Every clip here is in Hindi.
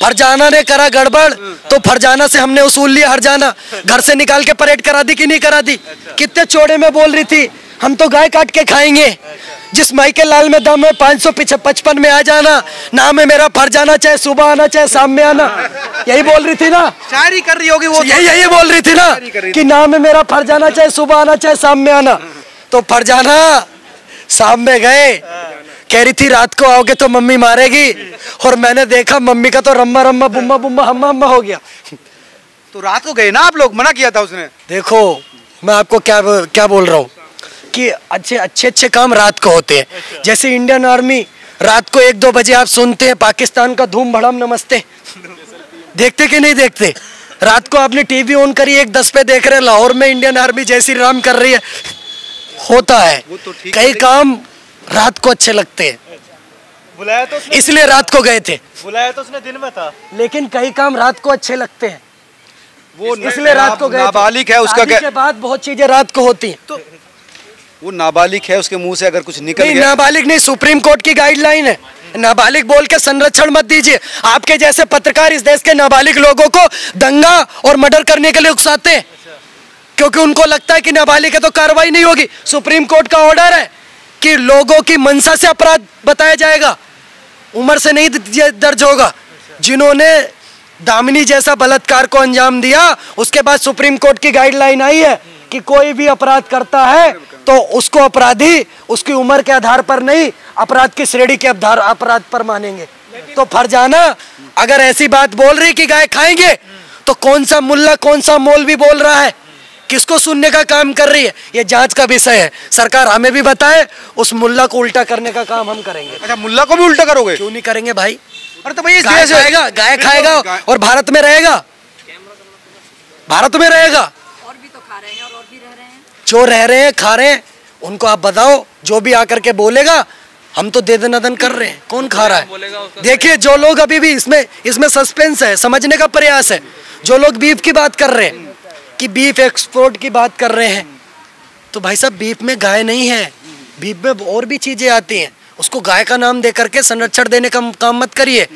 फरजाना ने करा गड़बड़ तो फरजाना से हमने उसूल लिया हरजाना, घर से निकाल के परेड करा दी कि नहीं करा दी। कितने चौड़े में बोल रही थी हम तो गाय काट के खाएंगे, जिस माई के लाल में दम है 555 में आ जाना, नाम है मेरा फरजाना, चाहे सुबह आना चाहे शाम में आना। यही बोल रही थी ना, शायरी कर रही होगी वो, यही बोल रही थी ना कि नाम है मेरा फरजाना, चाहे सुबह आना चाहे शाम में आना। तो फरजाना शाम में गए, कह रही थी रात को आओगे तो मम्मी मारेगी, और मैंने देखा मम्मी का तो रम्मा रम्मा बुम्मा बुम्मा हम्मा हम्मा हो गया। तो रात को गए ना आप लोग, मना किया था उसने। देखो मैं आपको क्या बोल रहा हूँ कि अच्छे काम रात को होते हैं। जैसे इंडियन आर्मी रात को 1-2 बजे आप सुनते हैं पाकिस्तान का धूम भड़म नमस्ते, देखते कि नहीं देखते? रात को आपने टीवी ऑन करी 1:10 पे देख रहे हैं लाहौर में इंडियन आर्मी जय श्री राम कर रही है, होता है। कई काम रात को अच्छे लगते हैं, बुलाया तो इसलिए रात को गए थे। बुलाया तो उसने दिन में था, लेकिन कई काम रात को अच्छे लगते हैं, वो इसलिए रात को गए। नाबालिग है उसका, के बाद बहुत चीजें रात को होती हैं। तो वो नाबालिग है, उसके मुंह से अगर कुछ निकल गया। नाबालिग नहीं, सुप्रीम कोर्ट की गाइडलाइन है, नाबालिग बोल के संरक्षण मत दीजिए। आपके जैसे पत्रकार इस देश के नाबालिग लोगों को दंगा और मर्डर करने के लिए उकसाते हैं, क्योंकि उनको लगता है कि नाबालिग है तो कार्रवाई नहीं होगी। सुप्रीम कोर्ट का ऑर्डर है कि लोगों की मंशा से अपराध बताया जाएगा, उम्र से नहीं दर्ज होगा। जिन्होंने दामिनी जैसा बलात्कार को अंजाम दिया, उसके बाद सुप्रीम कोर्ट की गाइडलाइन आई है कि कोई भी अपराध करता है तो उसको अपराधी उसकी उम्र के आधार पर नहीं, अपराध की श्रेणी के अपराध पर मानेंगे। तो फरजाना अगर ऐसी बात बोल रही कि गाय खाएंगे, तो कौन सा मुल्ला कौन सा मौलवी बोल रहा है, किसको सुनने का काम कर रही है, ये जांच का विषय है। सरकार हमें भी बताए, उस मुल्ला को उल्टा करने का काम हम करेंगे। अच्छा, मुल्ला को भी उल्टा करोगे? क्यों नहीं करेंगे भाई? अरे तो भाई गाय खाएगा और भारत में रहेगा, भारत में रहेगा। और भी तो खा रहे हैं और भी रह रहे हैं, जो रह रहे हैं खा रहे हैं, उनको आप बताओ। जो भी आकर के बोलेगा हम तो दे दनादन कर रहे हैं, कौन खा रहा है? देखिए जो लोग अभी भी इसमें सस्पेंस है, समझने का प्रयास है। जो लोग बीफ की बात कर रहे हैं कि बीफ एक्सपोर्ट की बात कर रहे हैं, तो भाई साहब बीफ में गाय नहीं है, बीफ में और भी चीजें आती हैं। उसको गाय का नाम दे करके संरक्षण देने का काम मत करिए।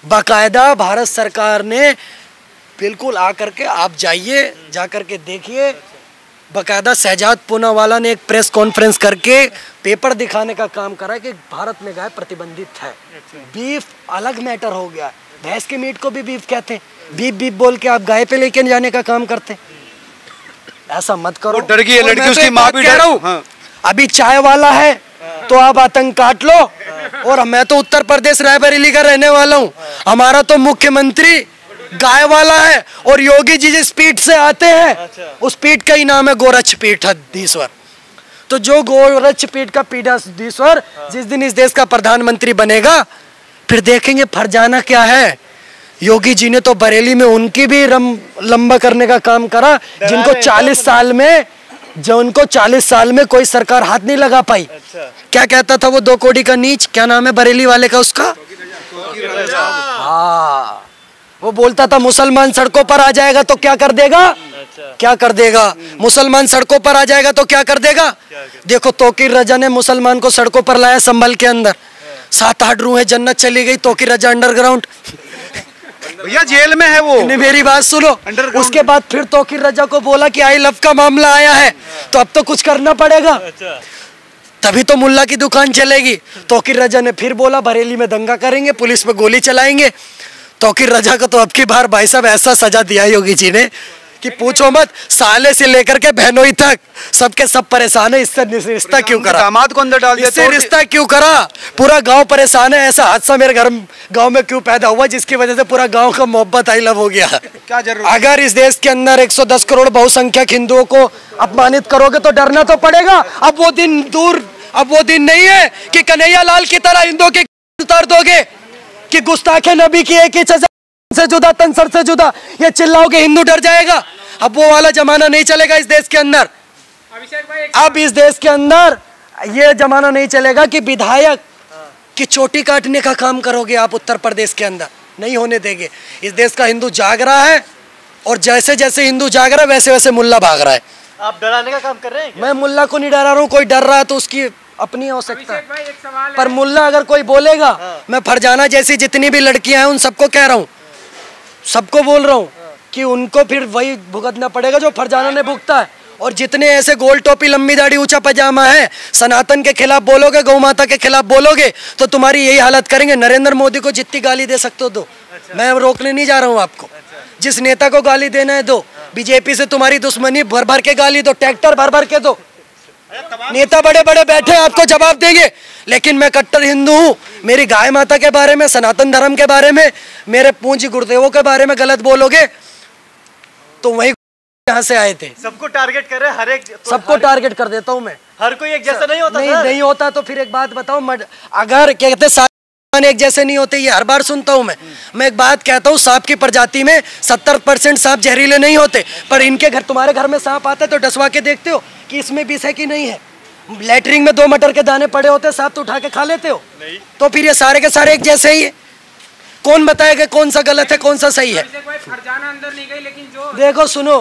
बाकायदा भारत सरकार ने बिल्कुल आकर के आप जाइए, जा करके देखिए, बाकायदा शहजाद पूनावाला ने एक प्रेस कॉन्फ्रेंस करके पेपर दिखाने का काम करा कि भारत में गाय प्रतिबंधित है। बीफ अलग मैटर हो गया, भैंस के मीट को भी बीफ कहते हैं, बीफ बोल के आप गाय पे लेके जाने का काम करते हैं। ऐसा मत करो। डर गई है लड़की, उसकी माँ भी कह रहा हूँ। अभी चाय वाला है तो आप आतंक काट लो, और मैं तो उत्तर प्रदेश रायबरेली का रहने वाला हूँ, हमारा तो मुख्यमंत्री गाय वाला है, और योगी जी जिस पीठ से आते हैं उस पीठ का ही नाम है गोरक्ष पीठाधीश्वर। तो जो गोरक्ष पीठ का पीठाधीश्वर जिस दिन इस देश का प्रधानमंत्री बनेगा, फिर देखेंगे फरजाना क्या है। योगी जी ने तो बरेली में उनकी भी लंबा करने का काम करा, जिनको 40 साल में कोई सरकार हाथ नहीं लगा पाई। क्या कहता था वो 2 कोड़ी का नीच, क्या नाम है बरेली वाले का उसका? हाँ, वो बोलता था मुसलमान सड़कों पर आ जाएगा तो क्या कर देगा? क्या कर देगा? मुसलमान सड़कों पर आ जाएगा तो क्या कर देगा? देखो तोकीर रजा ने मुसलमान को सड़कों पर लाया संभल के अंदर, 7-8 रूहें जन्नत चली गई। तोकीर रजा अंडरग्राउंड, भैया जेल में है वो। मेरी बात सुनो। उसके बाद फिर तोकीर रजा को बोला कि आई लव का मामला आया है तो अब तो कुछ करना पड़ेगा, तभी तो मुल्ला की दुकान चलेगी। तोकीर रजा ने फिर बोला बरेली में दंगा करेंगे, पुलिस पे गोली चलाएंगे। तोकीर रजा को तो अब की बार भाई साहब ऐसा सजा दिया योगी जी ने कि पूछो मत, साले से लेकर के बहनोई तक सबके सब परेशान है। इससे रिश्ता क्यों करा? दामाद को अंदर डाल दिया, इससे रिश्ता क्यों करा? पूरा गांव परेशान है। ऐसा हादसा मेरे गांव में क्यों पैदा हुआ जिसकी वजह से पूरा गांव का मोहब्बत आई लव हो गया? क्या जरूरत? अगर इस देश के अंदर 110 करोड़ बहुसंख्यक हिंदुओं को अपमानित करोगे तो डरना तो पड़ेगा। अब वो दिन नहीं है कि कन्हैया लाल की तरह हिंदुओं के उतार दोगे कि गुस्ताखे नबी की एक ही सजा से जुदा तन सर से जुदा, ये चिल्लाओगे हिंदू डर जाएगा। अब वो वाला जमाना नहीं चलेगा इस देश के अंदर। अब इस देश के अंदर ये जमाना नहीं चलेगा कि विधायक की चोटी काटने का काम करोगे आप उत्तर प्रदेश के अंदर, नहीं होने देंगे। इस देश का हिंदू जाग रहा है, और जैसे जैसे हिंदू जाग रहा है वैसे वैसे मुल्ला भाग रहा है। आप डराने का काम कर रहे हैं? मैं मुल्ला को नहीं डरा रहा हूँ, कोई डर रहा है तो उसकी अपनी आवश्यकता है। पर मुल्ला अगर कोई बोलेगा, मैं फरजाना जैसी जितनी भी लड़कियां हैं उन सबको कह रहा हूँ सबको बोल रहा हूँ कि उनको फिर वही भुगतना पड़ेगा जो फरजाना ने भुगता है। और जितने ऐसे गोल टोपी लंबी दाढ़ी ऊंचा पजामा है सनातन के खिलाफ बोलोगे, गौ माता के खिलाफ बोलोगे तो तुम्हारी यही हालत करेंगे। नरेंद्र मोदी को जितनी गाली दे सकते हो दो, मैं रोकने नहीं जा रहा हूँ आपको। जिस नेता को गाली देना है दो, बीजेपी से तुम्हारी दुश्मनी भर भर के गाली दो, ट्रैक्टर भर भर के दो। नेता बड़े बड़े बैठे आपको जवाब देंगे, लेकिन मैं कट्टर हिंदू हूँ। मेरी गाय माता के बारे में, सनातन धर्म के बारे में, मेरे पूंजी गुरुदेवों के बारे में गलत बोलोगे तो वही यहाँ से आए थे। सबको टारगेट कर रहे हैं, हर एक सबको टारगेट कर देता हूँ मैं। हर कोई एक जैसा नहीं होता। नहीं होता तो फिर एक बात बताओ, अगर क्या कहते सारे एक जैसे नहीं होते, ये हर बार सुनता हूँ मैं एक बात कहता हूँ, सांप की प्रजाति में 70% सांप जहरीले नहीं होते, पर इनके घर, तुम्हारे घर में सांप आता है तो डसवा के देखते हो कि इसमें विष है कि नहीं है। लैटरिन में 2 मटर के दाने पड़े होते, सांप तो उठा के खा लेते हो नहीं। तो फिर ये सारे के सारे एक जैसे ही है। कौन बताएगा कौन सा गलत है कौन सा सही है? फरजाना अंदर नहीं गई, लेकिन जो देखो सुनो,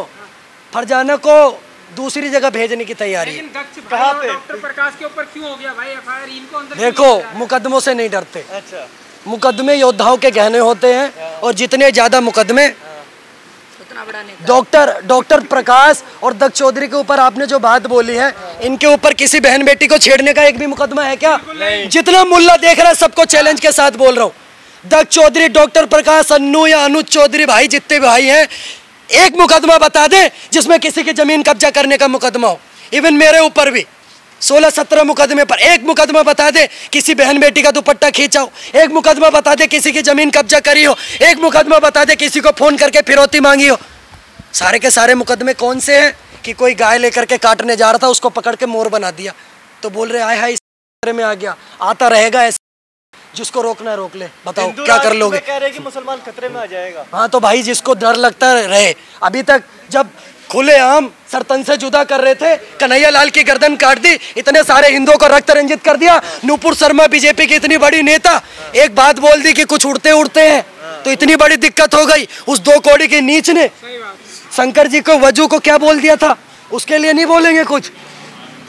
फरजाना को दूसरी जगह भेजने की तैयारी है। कहाँ पे? डॉक्टर प्रकाश के ऊपर क्यों हो गया भाई एफआईआर? इनको अंदर देखो मुकदमों से नहीं डरते। अच्छा, मुकदमे योद्धाओं के गहने होते हैं, और जितने ज्यादा मुकदमे उतना बड़ा नेता। डॉक्टर प्रकाश और दक्ष चौधरी के ऊपर आपने जो बात बोली है, इनके ऊपर किसी बहन बेटी को छेड़ने का एक भी मुकदमा है क्या? जितना मुल्ला देख रहा है सबको चैलेंज के साथ बोल रहा हूँ, दक्ष चौधरी, डॉक्टर प्रकाश, अन्नू या अनुज चौधरी, भाई जितने भाई हैं, एक मुकदमा बता दे जिसमें किसी की जमीन कब्जा करने का मुकदमा हो। इवन मेरे ऊपर भी 16-17 मुकदमे पर एक मुकदमा बता दे किसी बहन बेटी का दुपट्टा खींचा हो, एक मुकदमा बता दे किसी की जमीन कब्जा करी हो, एक मुकदमा बता दे किसी को फोन करके फिरौती मांगी हो। सारे के सारे मुकदमे कौन से हैं कि कोई गाय लेकर के काटने जा रहा था, उसको पकड़ के मोर बना दिया, तो बोल रहे आए हाय इस में आ गया। आता रहेगा ऐसे, जिसको रोकना है रोक ले। बताओ क्या कर लोगे? कह रहे हैं कि मुसलमान खतरे में आ जाएगा। हाँ तो भाई जिसको डर लगता रहे। अभी तक जब खुलेआम सरतन से जुदा कर रहे थे, कन्हैया लाल की गर्दन काट दी, इतने सारे हिंदुओं को रक्त रंजित कर दिया। नूपुर शर्मा बीजेपी की इतनी बड़ी नेता एक बात बोल दी कि कुछ उड़ते उड़ते हैं, तो इतनी बड़ी दिक्कत हो गई। उस 2 कौड़ी के नीच ने शंकर जी को, वजू को क्या बोल दिया था, उसके लिए नहीं बोलेंगे कुछ।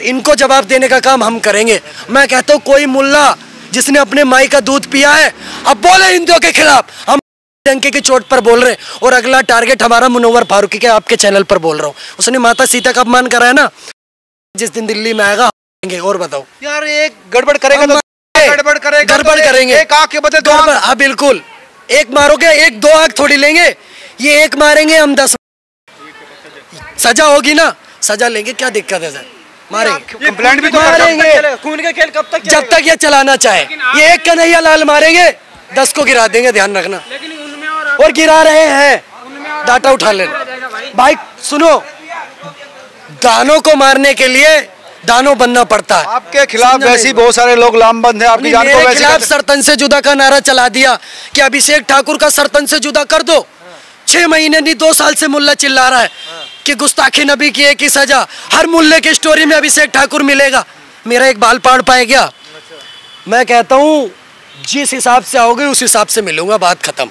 इनको जवाब देने का काम हम करेंगे। मैं कहता हूँ कोई मुल्ला जिसने अपने माई का दूध पिया है अब बोले हिंदुओं के खिलाफ, हम डंके की चोट पर बोल रहे हैं। और अगला टारगेट हमारा मुनव्वर फारूकी के आपके चैनल पर बोल रहा हूँ, उसने माता सीता का अपमान करा है ना, जिस दिन दिल्ली में आएगा। और बताओ यार, एक गड़बड़ करेगा तो गड़बड़ करेंगे, एक आंख के बदले 2 आंख। हाँ बिल्कुल, एक मारोगे, एक 2 आंख थोड़ी लेंगे, ये एक मारेंगे हम 10। सजा होगी ना, सजा लेंगे, क्या दिक्कत है सर? मारेंगे, कंप्लेंट भी तो मारेंगे। खून का खेल कब तक? जब तक ये चलाना चाहे। ये एक कन्हैया लाल मारेंगे, 10 को गिरा देंगे, ध्यान रखना। लेकिन उनमें और गिरा रहे हैं, डाटा उठा लेना। भाई सुनो, दानों को मारने के लिए दानों बनना पड़ता है। आपके खिलाफ वैसे ही बहुत सारे लोग लामबंद हैं, आपकी जान को मेरे वैसे खिलाफ सरतन से जुदा का नारा चला दिया कि अभिषेक ठाकुर का सरतन से जुदा कर दो। 6 महीने नहीं 2 साल से मुल्ला चिल्ला रहा है कि गुस्ताखी नबी की एक ही सजा। हर मुल्ले की स्टोरी में अभिषेक ठाकुर मिलेगा, मेरा एक बाल पाड़ पाए क्या? मैं कहता हूँ जिस हिसाब से आओगे उस हिसाब से मिलूंगा, बात खत्म।